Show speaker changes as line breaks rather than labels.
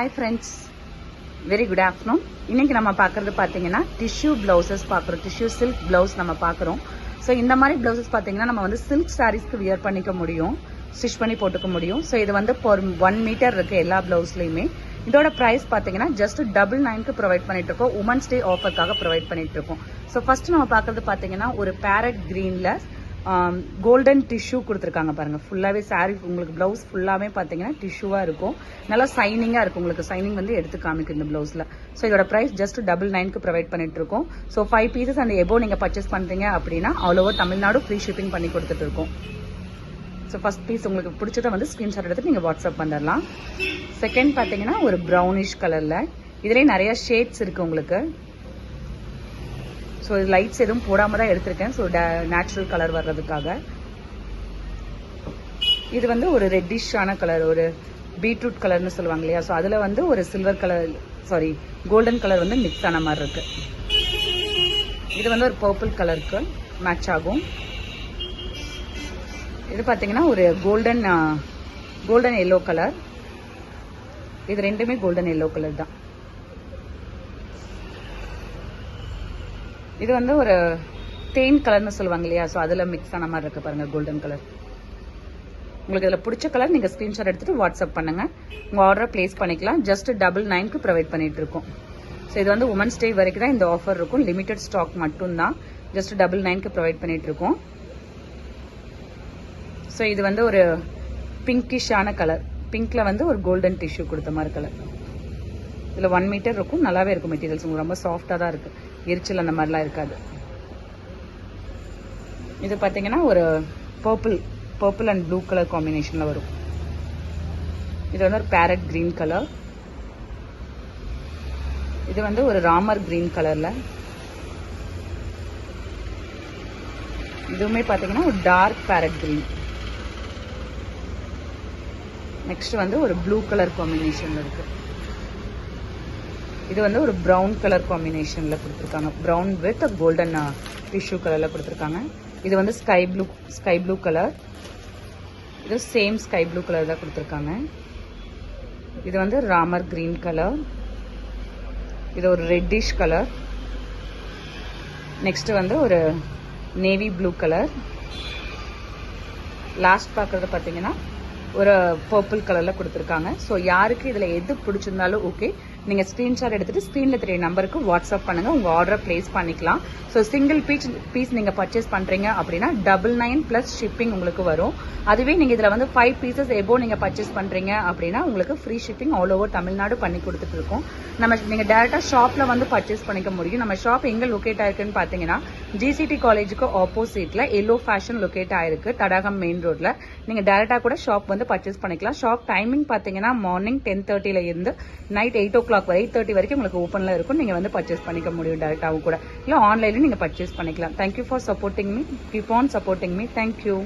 Hi friends, very good afternoon. இன்னைக்கு நம்ம பார்க்குறது பார்த்தீங்கன்னா டிஷ்யூ பிளவுசஸ் பார்க்குறோம். டிஷ்யூ சில்க் பிளவுஸ் நம்ம பார்க்குறோம். ஸோ இந்த மாதிரி பிளவுசஸ் பார்த்தீங்கன்னா நம்ம வந்து சில்க் சாரீஸ்க்கு வியர் பண்ணிக்க முடியும், ஸ்டிச் பண்ணி போட்டுக்க முடியும். ஸோ இது வந்து ஒரு 1 மீட்டர் இருக்குது எல்லா பிளவுஸ்லையுமே. இதோட ப்ரைஸ் பார்த்தீங்கன்னா ஜஸ்ட் 999 ப்ரொவைட் பண்ணிட்டு இருக்கோம். உமன்ஸ் டே ஆஃபருக்காக ப்ரொவைட் பண்ணிட்டு இருக்கோம். ஸோ ஃபர்ஸ்ட் நம்ம பார்க்குறது பார்த்தீங்கன்னா ஒரு பேரட் கிரீனில் கோல்டன் டிஷ்யூ கொடுத்துருக்காங்க பாருங்க. ஃபுல்லாகவே சாரீ உங்களுக்கு பிளவுஸ் ஃபுல்லாகவே பார்த்தீங்கன்னா டிஷ்யூவாக இருக்கும். நல்லா சைனிங்காக இருக்கும். உங்களுக்கு சைனிங் வந்து எடுத்து காமிக்கும் இந்த பிளவுஸில். ஸோ இதோட ப்ரைஸ் ஜஸ்ட் 999 ப்ரொவைட் பண்ணிட்டு இருக்கோம். ஸோ 5 பீசஸ் அந்த எபோ நீங்கள் பர்ச்சேஸ் பண்ணுறீங்க அப்படின்னா all over Tamil Nadu free shipping பண்ணி கொடுத்துட்டு இருக்கோம். ஸோ ஃபர்ஸ்ட் பீஸ் உங்களுக்கு பிடிச்சதை வந்து ஸ்க்ரீன்ஷாட் எடுத்து நீங்கள் வாட்ஸ்அப் பண்ணிடலாம். செகண்ட் பார்த்தீங்கன்னா ஒரு ப்ரௌனிஷ் கலரில், இதுலேயே நிறைய ஷேட்ஸ் இருக்குது உங்களுக்கு. ஸோ லைட்ஸ் எதுவும் போடாமல் தான் எடுத்திருக்கேன். ஸோ நேச்சுரல் கலர் வர்றதுக்காக. இது வந்து ஒரு ரெட்டிஷான கலர், ஒரு பீட்ரூட் கலர்னு சொல்லுவாங்க இல்லையா. ஸோ அதில் வந்து ஒரு silver colour, sorry golden colour வந்து மிக்ஸ் ஆன மாதிரி இருக்கு. இது வந்து ஒரு பர்பிள் கலருக்கு மேட்ச் ஆகும். இது பார்த்தீங்கன்னா ஒரு கோல்டன் எல்லோ கலர். இது ரெண்டுமே கோல்டன் எல்லோ கலர் தான். இது வந்து ஒரு தேன் கலர்னு சொல்லுவாங்க இல்லையா. ஸோ அதில் மிக்ஸ் ஆன மாதிரி இருக்கு பாருங்க, கோல்டன் கலர். உங்களுக்கு இதில் பிடிச்ச கலர் நீங்கள் ஸ்க்ரீன்ஷாட் எடுத்துட்டு வாட்ஸ்அப் பண்ணுங்க, உங்கள் ஆர்டரை பிளேஸ் பண்ணிக்கலாம். ஜஸ்ட் 999 ப்ரொவைட் பண்ணிட்டு இருக்கோம். ஸோ இது வந்து உமன்ஸ் டே வரைக்கும் தான் இந்த ஆஃபர் இருக்கும். லிமிடெட் ஸ்டாக் மட்டும்தான். ஜஸ்ட் 999 ப்ரொவைட் பண்ணிட்டு இருக்கோம். ஸோ இது வந்து ஒரு பிங்கிஷான கலர். பிங்க்ல வந்து ஒரு கோல்டன் டிஷ்யூ கொடுத்த மாதிரி கலர். இதில் 1 மீட்டர் இருக்கும். நல்லாவே இருக்கும் மெட்டீரியல்ஸ். உங்களுக்கு ரொம்ப சாஃப்டாக தான் இருக்குது. எரிச்சல் அந்த மாதிரிலாம் இருக்காது. இது பார்த்தீங்கன்னா ஒரு பர்பிள் அண்ட் ப்ளூ கலர் காம்பினேஷனில் வரும். இது வந்து ஒரு பேரட் கிரீன் கலர். இது வந்து ஒரு ராமர் கிரீன் கலரில். இதுவுமே பார்த்தீங்கன்னா ஒரு டார்க் பேரட் கிரீன். நெக்ஸ்ட் வந்து ஒரு ப்ளூ கலர் காம்பினேஷனில் இருக்குது. இது வந்து ஒரு ப்ரௌன் கலர் காம்பினேஷனில் கொடுத்துருக்காங்க. ப்ரௌன் வித் கோல்டன் டிஷ்யூ கலரில் கொடுத்துருக்காங்க. இது வந்து ஸ்கை ப்ளூ கலர். இது சேம் ஸ்கை ப்ளூ கலர் தான் கொடுத்துருக்காங்க. இது வந்து ராமர் கிரீன் கலர். இது ஒரு ரெட்டிஷ் கலர். நெக்ஸ்ட் வந்து ஒரு நேவி ப்ளூ கலர். லாஸ்ட் பார்க்குறது பார்த்தீங்கன்னா ஒரு பர்பிள் கலரில் கொடுத்துருக்காங்க. ஸோ யாருக்கு இதில் எது பிடிச்சிருந்தாலும் ஓகே, நீங்கள் ஸ்க்ரீன்ஷாட் எடுத்துகிட்டு ஸ்க்ரீனில் தெரிய நம்பருக்கு வாட்ஸ்அப் பண்ணுங்கள், உங்கள் ஆர்டரை ப்ளேஸ் பண்ணிக்கலாம். ஸோ சிங்கிள் பீஸ் நீங்கள் பர்ச்சேஸ் பண்ணுறீங்க அப்படின்னா 99 ப்ளஸ் ஷிப்பிங் உங்களுக்கு வரும். அதுவே நீங்கள் இதில் வந்து 5 பீசஸ் எபோ நீங்கள் பர்ச்சேஸ் பண்ணுறீங்க அப்படின்னா உங்களுக்கு free shipping all over Tamil Nadu பண்ணி கொடுத்துட்டு இருக்கோம். நீங்கள் டேரெக்டாக ஷாப்பில் வந்து பர்ச்சேஸ் பண்ணிக்க முடியும். நம்ம ஷாப் எங்கே லொக்கேட் ஆயிருக்குன்னு பார்த்தீங்கன்னா GCT காலேஜுக்கு ஆப்போசிட்டில் எல்லோ ஃபேஷன் லொக்கேட் ஆயிருக்கு, தடாகம் மெயின் ரோட்டில். நீங்கள் டேரெக்டாக கூட ஷாப் வந்து பர்ச்சேஸ் பண்ணிக்கலாம். ஷாப் டைமிங் பார்த்தீங்கன்னா மார்னிங் 10:30 இருந்து நைட் 8 o'clock வரை 8:30 வரைக்கும் உங்களுக்கு ஓப்பனில் இருக்கும். நீங்கள் வந்து பர்ச்சேஸ் பண்ணிக்க முடியும் டேரெக்டாகவும் கூட, இல்லை ஆன்லைன்லையும் நீங்கள் பர்ச்சேஸ் பண்ணிக்கலாம். Thank you for supporting me. Keep on supporting me. Thank you.